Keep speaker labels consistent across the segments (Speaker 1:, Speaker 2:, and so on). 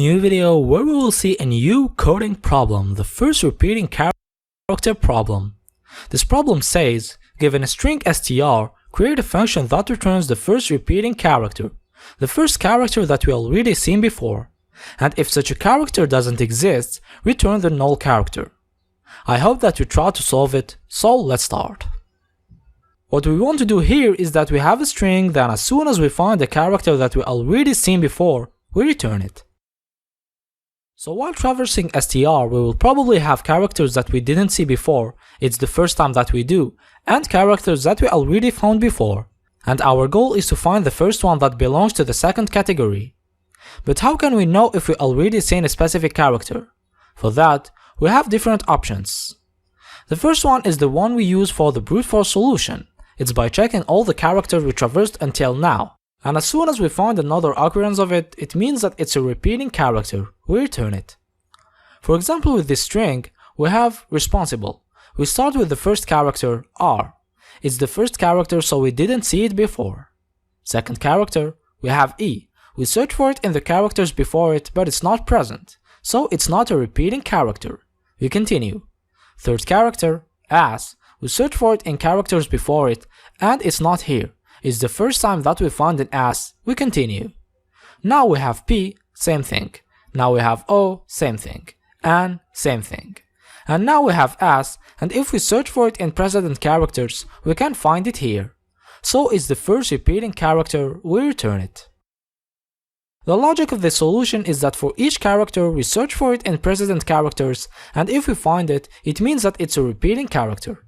Speaker 1: New video where we will see a new coding problem, the first repeating character problem. This problem says, given a string str, create a function that returns the first repeating character, the first character that we already seen before, and if such a character doesn't exist, return the null character. I hope that you try to solve it, so let's start. What we want to do here is that we have a string, then as soon as we find a character that we already seen before, we return it. So while traversing str, we will probably have characters that we didn't see before, it's the first time that we do, and characters that we already found before. And our goal is to find the first one that belongs to the second category. But how can we know if we already seen a specific character? For that, we have different options. The first one is the one we use for the brute force solution. It's by checking all the characters we traversed until now. And as soon as we find another occurrence of it, it means that it's a repeating character, we return it. For example, with this string, we have responsible. We start with the first character, R. It's the first character, so we didn't see it before. Second character, we have E. We search for it in the characters before it, but it's not present, so it's not a repeating character. We continue. Third character, S. We search for it in characters before it, and it's not here. It's the first time that we find an S, we continue. Now we have P, same thing. Now we have O, same thing. N, same thing. And now we have S, and if we search for it in precedent characters, we can find it here. So it's the first repeating character, we return it. The logic of this solution is that for each character we search for it in precedent characters, and if we find it, it means that it's a repeating character.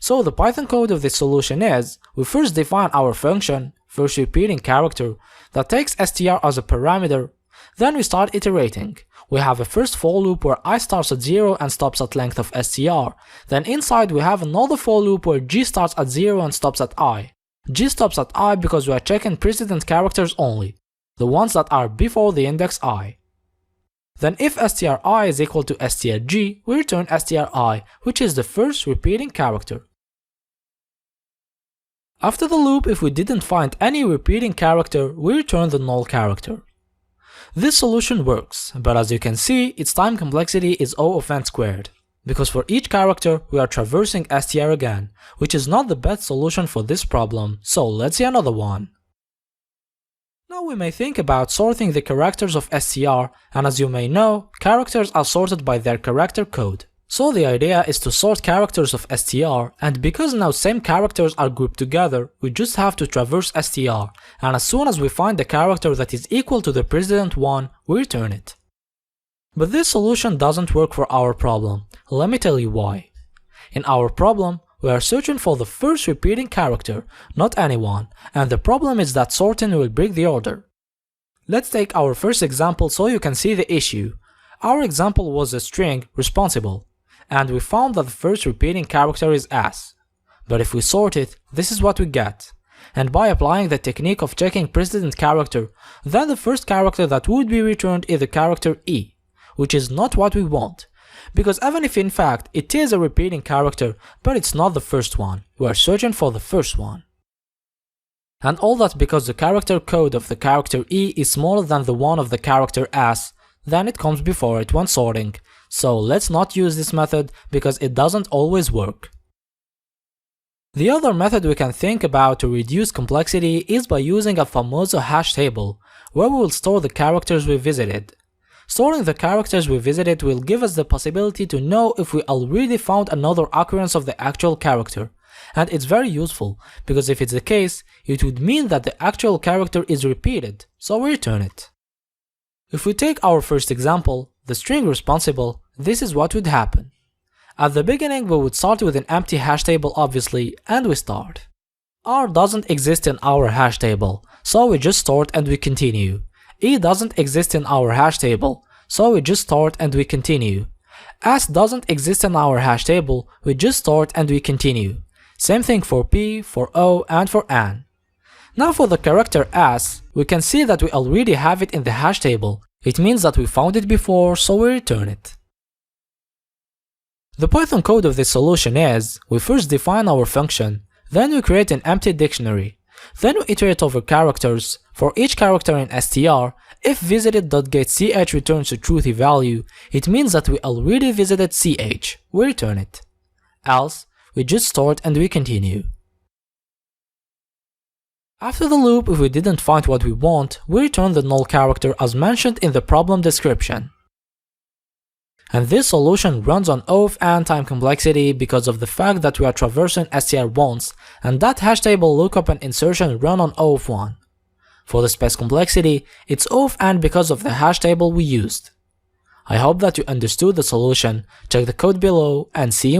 Speaker 1: So the Python code of this solution is, we first define our function, firstRepeatingCharacter, that takes str as a parameter, then we start iterating. We have a first for loop where I starts at 0 and stops at length of str, then inside we have another for loop where g starts at 0 and stops at I. G stops at I because we are checking precedent characters only, the ones that are before the index I. Then if stri is equal to strg, we return stri, which is the first repeating character. After the loop, if we didn't find any repeating character, we return the null character. This solution works, but as you can see, its time complexity is O of n squared, because for each character we are traversing str again, which is not the best solution for this problem, so let's see another one. Now we may think about sorting the characters of str, and as you may know, characters are sorted by their character code. So the idea is to sort characters of str, and because now same characters are grouped together, we just have to traverse str, and as soon as we find the character that is equal to the precedent one, we return it. But this solution doesn't work for our problem. Let me tell you why. In our problem, we are searching for the first repeating character, not anyone, and the problem is that sorting will break the order. Let's take our first example so you can see the issue. Our example was a string, responsible, and we found that the first repeating character is S. But if we sort it, this is what we get. And by applying the technique of checking precedent character, then the first character that would be returned is the character E, which is not what we want. Because even if in fact it is a repeating character, but it's not the first one, we are searching for the first one. And all that because the character code of the character E is smaller than the one of the character S, then it comes before it when sorting. So let's not use this method because it doesn't always work. The other method we can think about to reduce complexity is by using a famoso hash table, where we will store the characters we visited. Storing the characters we visited will give us the possibility to know if we already found another occurrence of the actual character, and it's very useful, because if it's the case, it would mean that the actual character is repeated, so we return it. If we take our first example, the string responsible, this is what would happen. At the beginning we would start with an empty hash table obviously, and we start. R doesn't exist in our hash table, so we just start and we continue. E doesn't exist in our hash table, so we just start and we continue. S doesn't exist in our hash table, we just start and we continue. Same thing for P, for O, and for N. Now for the character S, we can see that we already have it in the hash table. It means that we found it before, so we return it. The Python code of this solution is, we first define our function, then we create an empty dictionary. Then we iterate over characters. For each character in str, if visited.getCh returns a truthy value, it means that we already visited ch, we return it. Else, we just start and we continue. After the loop, if we didn't find what we want, we return the null character as mentioned in the problem description. And this solution runs on O of n time complexity because of the fact that we are traversing str once, and that hash table lookup and insertion run on O of 1. For the space complexity, it's O of n because of the hash table we used. I hope that you understood the solution. Check the code below and see you